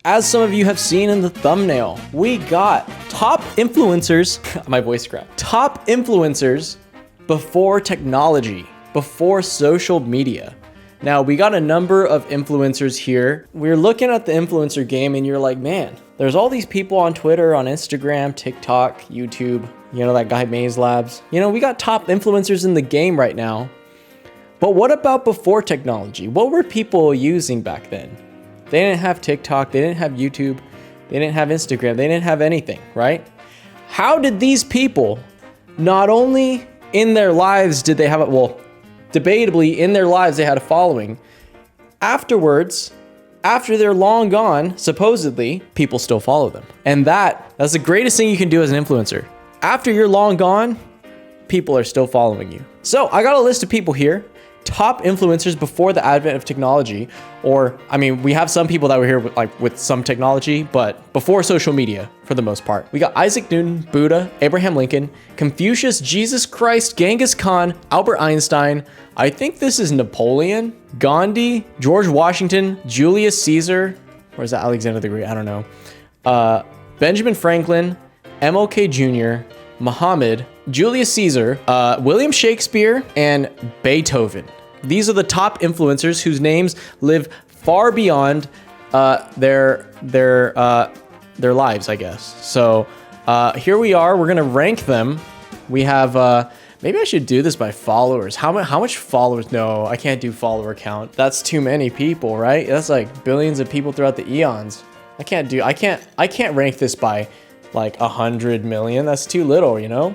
As some of you have seen in the thumbnail, we got top influencers, my voice cracked, top influencers before technology, before social media. Now, we got a number of influencers here. We're looking at the influencer game and you're like, man, there's all these people on Twitter, on Instagram, TikTok, YouTube, you know, that guy MazeLabz. You know, we got top influencers in the game right now. But what about before technology? What were people using back then? They didn't have TikTok, they didn't have YouTube, they didn't have Instagram, they didn't have anything, right? How did these people, not only in their lives did they have, well, debatably in their lives they had a following, afterwards, after they're long gone, supposedly, people still follow them. And that's the greatest thing you can do as an influencer. After you're long gone, people are still following you. So I got a list of people here, top influencers before the advent of technology, or I mean, we have some people that were here with some technology, but before social media for the most part. We got Isaac Newton, Buddha, Abraham Lincoln, Confucius, Jesus Christ, Genghis Khan, Albert Einstein. I think this is Napoleon, Gandhi, George Washington, Julius Caesar, or is that Alexander the Great? I don't know. Benjamin Franklin, MLK Jr., Muhammad, Julius Caesar, William Shakespeare, and Beethoven. These are the top influencers whose names live far beyond their lives, I guess. So here we are. We're gonna rank them. We have maybe I should do this by followers. How much followers? No, I can't do follower count. That's too many people, right? That's like billions of people throughout the eons. I can't rank this by like 100 million. That's too little, you know?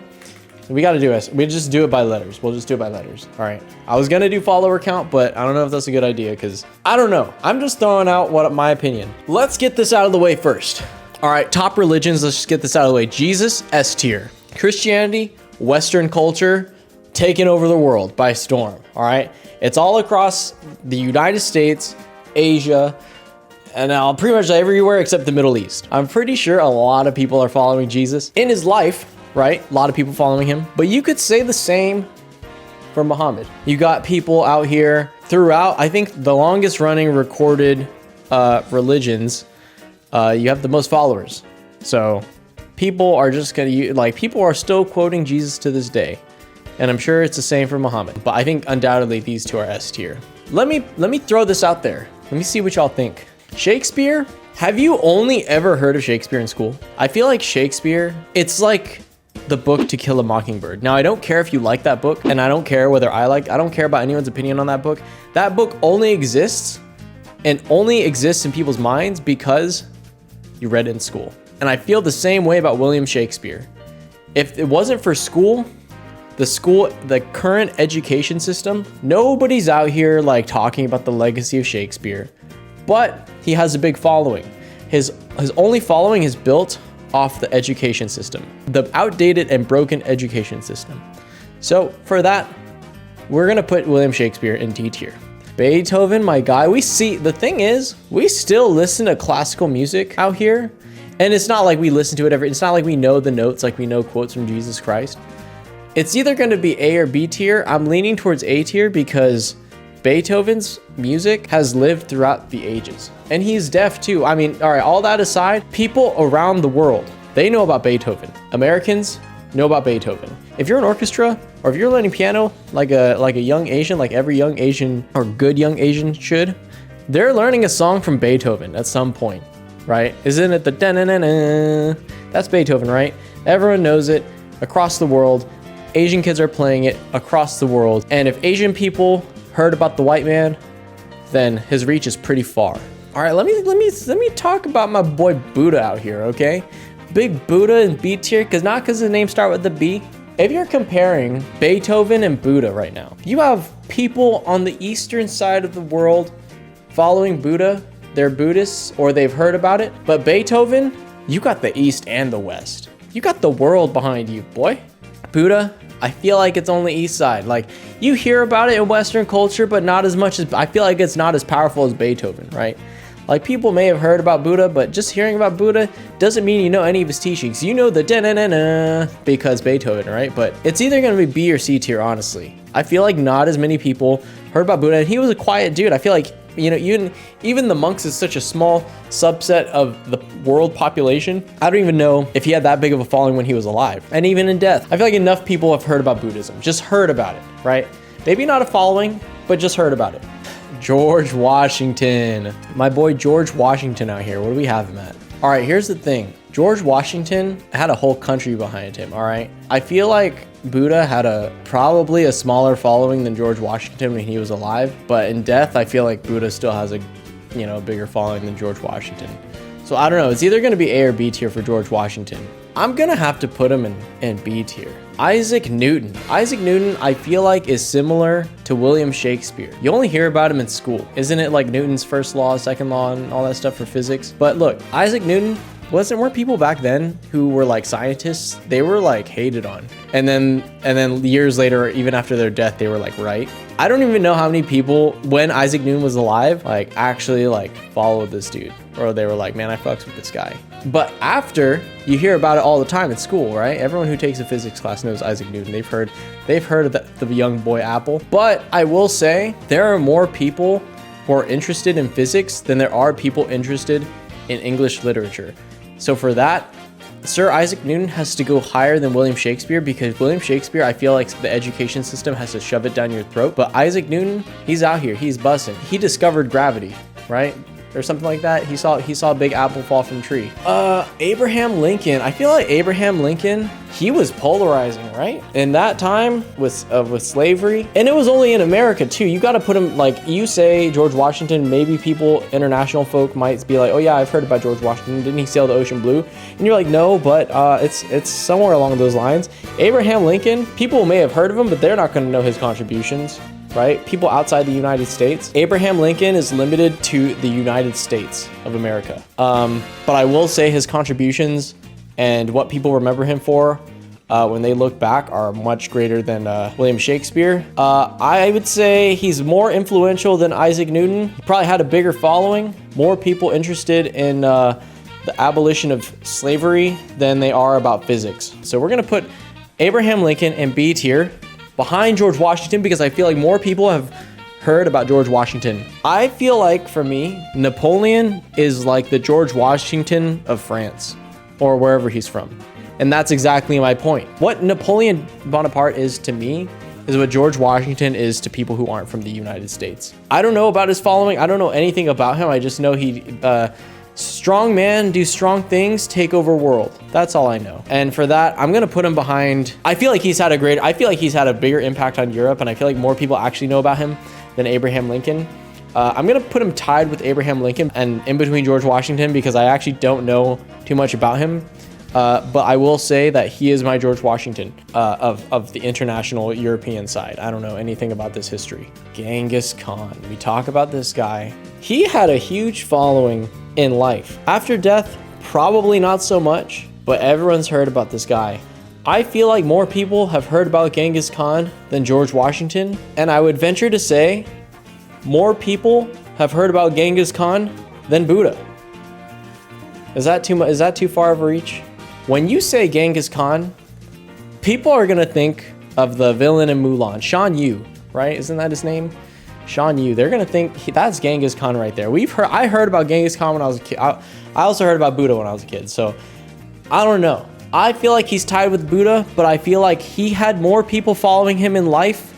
We got to do it. We just do it by letters. We'll just do it by letters. All right. I was going to do follower count, but I don't know if that's a good idea because I don't know. I'm just throwing out my opinion. Let's get this out of the way first. All right. Top religions. Let's just get this out of the way. Jesus, S tier. Christianity, Western culture, taking over the world by storm. All right. It's all across the United States, Asia, and now pretty much everywhere except the Middle East. I'm pretty sure a lot of people are following Jesus in his life, right? A lot of people following him. But you could say the same for Muhammad. You got people out here throughout, I think the longest running recorded religions, you have the most followers. So people are just gonna, people are still quoting Jesus to this day. And I'm sure it's the same for Muhammad. But I think undoubtedly these two are S tier. Let me throw this out there. Let me see what y'all think. Shakespeare? Have you only ever heard of Shakespeare in school? I feel like Shakespeare, it's like the book To Kill a Mockingbird. Now, I don't care if you like that book, and I don't care whether I don't care about anyone's opinion on that book. That book only exists and only exists in people's minds because you read it in school. And I feel the same way about William Shakespeare. If it wasn't for school, the current education system, nobody's out here like talking about the legacy of Shakespeare. But he has a big following. His only following is built off the education system, the outdated and broken education system. So for that, we're gonna put William Shakespeare in D tier. Beethoven, my guy. The thing is, we still listen to classical music out here, and it's not like we listen to it it's not like we know the notes like we know quotes from Jesus Christ. It's either gonna be A or B tier. I'm leaning towards A tier because Beethoven's music has lived throughout the ages. And he's deaf too. I mean, all right, all that aside, people around the world, they know about Beethoven. Americans know about Beethoven. If you're an orchestra or if you're learning piano like a young Asian, like every young Asian or good young Asian should, they're learning a song from Beethoven at some point, right? Isn't it the da-na-na-na? That's Beethoven, right? Everyone knows it across the world. Asian kids are playing it across the world. And if Asian people heard about the white man, then his reach is pretty far. All right, let me talk about my boy Buddha out here, okay? Big Buddha in B tier, not because his name start with the B. If you're comparing Beethoven and Buddha right now, you have people on the eastern side of the world following Buddha. They're Buddhists or they've heard about it. But Beethoven, you got the east and the west. You got the world behind you, boy. Buddha, I feel like it's only east side. Like, you hear about it in Western culture, but not as much as, I feel like it's not as powerful as Beethoven, right? Like, people may have heard about Buddha, but just hearing about Buddha doesn't mean you know any of his teachings. You know the da-na-na-na because Beethoven, right? But it's either going to be B or C tier, honestly. I feel like not as many people heard about Buddha, and he was a quiet dude. I feel like you know, even the monks is such a small subset of the world population. I don't even know if he had that big of a following when he was alive. And even in death, I feel like enough people have heard about Buddhism, just heard about it, right? Maybe not a following, but just heard about it. George Washington. My boy George Washington out here. Where do we have him at? All right, here's the thing. George Washington had a whole country behind him, all right? I feel like Buddha had probably a smaller following than George Washington when he was alive, but in death, I feel like Buddha still has a, you know, bigger following than George Washington. So I don't know, it's either gonna be A or B tier for George Washington. I'm gonna have to put him in B tier. Isaac Newton. Isaac Newton, I feel like, is similar to William Shakespeare. You only hear about him in school. Isn't it like Newton's first law, second law, and all that stuff for physics? But look, Isaac Newton, weren't people back then who were like scientists, they were like hated on. And then years later, even after their death, they were like right. I don't even know how many people, when Isaac Newton was alive, like actually like followed this dude. Or they were like, man, I fucks with this guy. But after, you hear about it all the time at school, right? Everyone who takes a physics class knows Isaac Newton. They've heard of the young boy Apple. But I will say, there are more people who are interested in physics than there are people interested in English literature. So for that, Sir Isaac Newton has to go higher than William Shakespeare, because William Shakespeare, I feel like the education system has to shove it down your throat. But Isaac Newton, he's out here, he's bussing. He discovered gravity, right? Or something like that. He saw a big apple fall from a tree. Abraham Lincoln. I feel like Abraham Lincoln, he was polarizing, right? In that time with slavery, and it was only in America too. You got to put him, like you say George Washington. Maybe people, international folk, might be like, oh yeah, I've heard about George Washington. Didn't he sail the ocean blue? And you're like, no, but it's somewhere along those lines. Abraham Lincoln. People may have heard of him, but they're not going to know his contributions. Right? People outside the United States. Abraham Lincoln is limited to the United States of America. But I will say his contributions and what people remember him for when they look back are much greater than William Shakespeare. I would say he's more influential than Isaac Newton. He probably had a bigger following, more people interested in the abolition of slavery than they are about physics. So we're gonna put Abraham Lincoln in B tier, behind George Washington, because I feel like more people have heard about George Washington. I feel like, for me, Napoleon is like the George Washington of France, or wherever he's from. And that's exactly my point. What Napoleon Bonaparte is to me is what George Washington is to people who aren't from the United States. I don't know about his following. I don't know anything about him. I just know he strong man, do strong things, take over world. That's all I know. And for that, I'm gonna put him behind. I feel like he's had a bigger impact on Europe, and I feel like more people actually know about him than Abraham Lincoln. I'm gonna put him tied with Abraham Lincoln and in between George Washington, because I actually don't know too much about him. But I will say that he is my George Washington of the international European side. I don't know anything about this history. Genghis Khan. We talk about this guy. He had a huge following in life. After death, probably not so much, but everyone's heard about this guy. I feel like more people have heard about Genghis Khan than George Washington, and I would venture to say more people have heard about Genghis Khan than Buddha. Is that too far of a reach? When you say Genghis Khan, people are gonna think of the villain in Mulan, Shan Yu, right? Isn't that his name? Shan Yu. They're gonna think that's Genghis Khan right there. I heard about Genghis Khan when I was a kid. I also heard about Buddha when I was a kid. So I don't know. I feel like he's tied with Buddha, but I feel like he had more people following him in life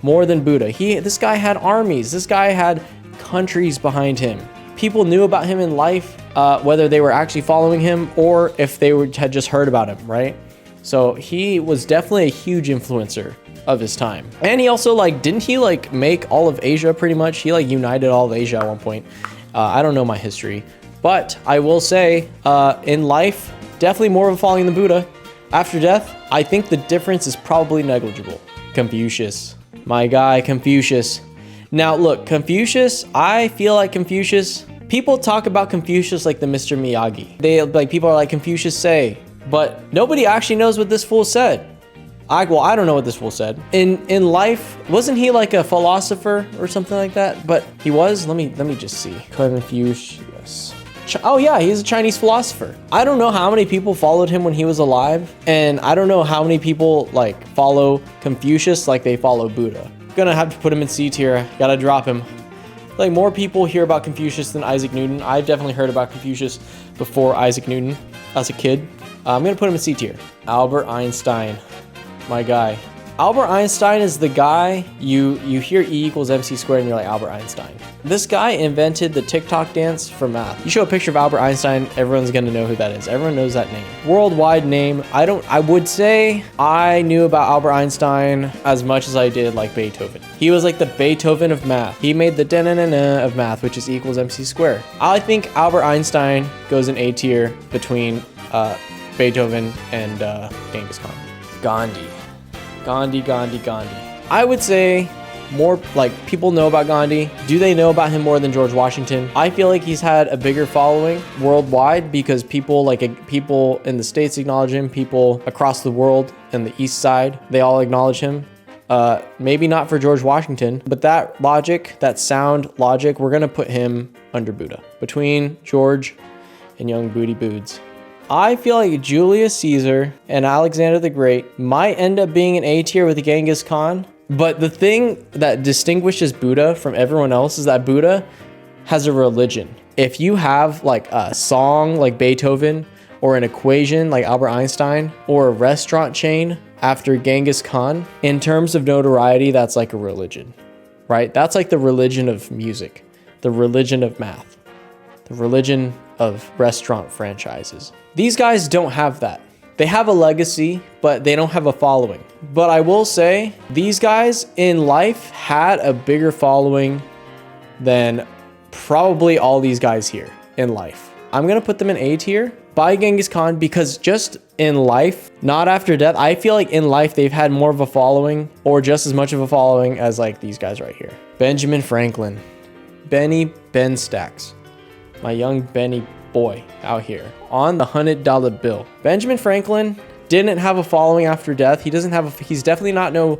more than Buddha. This guy had armies. This guy had countries behind him. People knew about him in life, whether they were actually following him or if they had just heard about him, right? So he was definitely a huge influencer of his time. And he also didn't he make all of Asia pretty much? He united all of Asia at one point. I don't know my history, but I will say in life, definitely more of a following than Buddha. After death, I think the difference is probably negligible. Confucius, my guy Confucius. Now look, Confucius, I feel like Confucius, people talk about Confucius like the Mr. Miyagi. People are like, Confucius say, but nobody actually knows what this fool said. I don't know what this fool said. In life, wasn't he like a philosopher or something like that? But he was, let me just see. Confucius. Oh yeah, he's a Chinese philosopher. I don't know how many people followed him when he was alive, and I don't know how many people follow Confucius like they follow Buddha. Gonna have to put him in C tier. Gotta drop him. Like more people hear about Confucius than Isaac Newton. I've definitely heard about Confucius before Isaac Newton as a kid. I'm gonna put him in C tier. Albert Einstein, my guy. Albert Einstein is the guy, you hear E equals MC squared and you're like, Albert Einstein. This guy invented the TikTok dance for math. You show a picture of Albert Einstein, everyone's gonna know who that is. Everyone knows that name. Worldwide name, I would say I knew about Albert Einstein as much as I did like Beethoven. He was like the Beethoven of math. He made the da-na-na-na of math, which is E equals MC squared. I think Albert Einstein goes in A tier between Beethoven and Genghis Khan. Gandhi. I would say more like people know about Gandhi. Do they know about him more than George Washington? I feel like he's had a bigger following worldwide because people in the States acknowledge him, people across the world and the East Side, they all acknowledge him. Maybe not for George Washington, but that logic, that sound logic, we're gonna put him under Buddha, between George and young Booty Boods. I feel like Julius Caesar and Alexander the Great might end up being an A tier with Genghis Khan. But the thing that distinguishes Buddha from everyone else is that Buddha has a religion. If you have like a song like Beethoven or an equation like Albert Einstein or a restaurant chain after Genghis Khan, in terms of notoriety, that's like a religion, right? That's like the religion of music, the religion of math, the religion of restaurant franchises. These guys don't have that. They have a legacy, but they don't have a following. But I will say, these guys in life had a bigger following than probably all these guys here in life. I'm gonna put them in A tier by Genghis Khan because just in life, not after death, I feel like in life they've had more of a following or just as much of a following as like these guys right here. Benjamin Franklin, Benny Ben Stacks, my young Benny boy out here on the $100 bill. Benjamin Franklin didn't have a following after death. He's definitely not no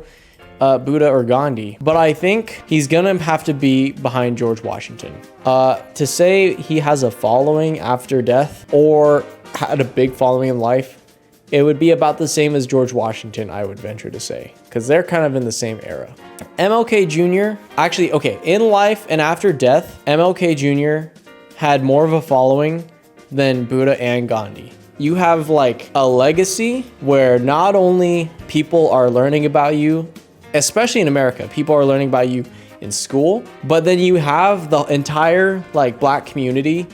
Buddha or Gandhi, but I think he's gonna have to be behind George Washington. To say he has a following after death or had a big following in life, it would be about the same as George Washington, I would venture to say, because they're kind of in the same era. MLK Jr., actually, okay, in life and after death, MLK Jr. had more of a following than Buddha and Gandhi. You have like a legacy where not only people are learning about you, especially in America, people are learning about you in school, but then you have the entire like Black community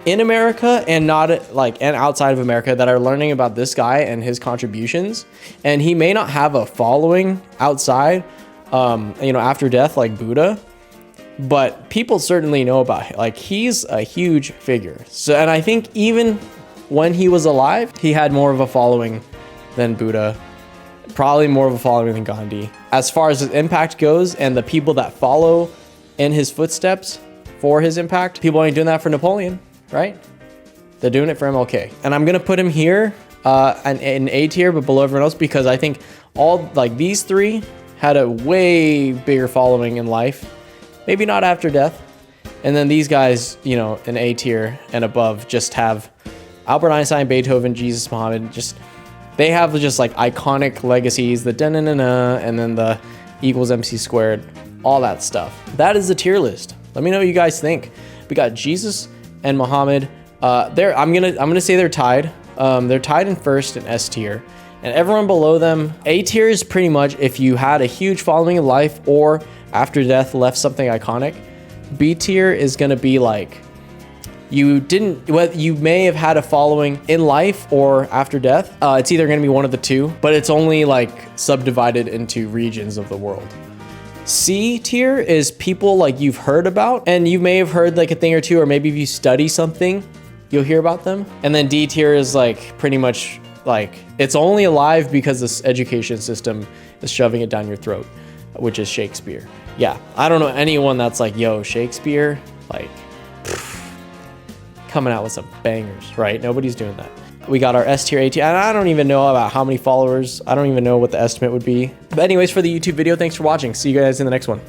in America and not like and outside of America that are learning about this guy and his contributions. And he may not have a following outside, after death like Buddha, but people certainly know about him. Like he's a huge figure. So, and I think even when he was alive, he had more of a following than Buddha, probably more of a following than Gandhi. As far as his impact goes and the people that follow in his footsteps for his impact, people ain't doing that for Napoleon, right? They're doing it for MLK. And I'm gonna put him here in A tier, but below everyone else, because I think all like these three had a way bigger following in life. Maybe not after death. And then these guys, in A tier and above just have Albert Einstein, Beethoven, Jesus, Muhammad, they have just like iconic legacies, the da-na-na-na, and then the equals MC squared, all that stuff. That is the tier list. Let me know what you guys think. We got Jesus and Muhammad. I'm gonna say they're tied. They're tied in first in S tier. And everyone below them, A tier is pretty much if you had a huge following in life or after death left something iconic. B tier is gonna be like you may have had a following in life or after death. It's either gonna be one of the two, but it's only like subdivided into regions of the world. C tier is people like you've heard about and you may have heard like a thing or two, or maybe if you study something, you'll hear about them. And then D tier is like pretty much like it's only alive because this education system is shoving it down your throat, which is Shakespeare. Yeah, I don't know anyone that's like, yo, Shakespeare, like coming out with some bangers, right? Nobody's doing that. We got our S tier, A tier, and I don't even know about how many followers. I don't even know what the estimate would be. But anyways, for the YouTube video, thanks for watching. See you guys in the next one.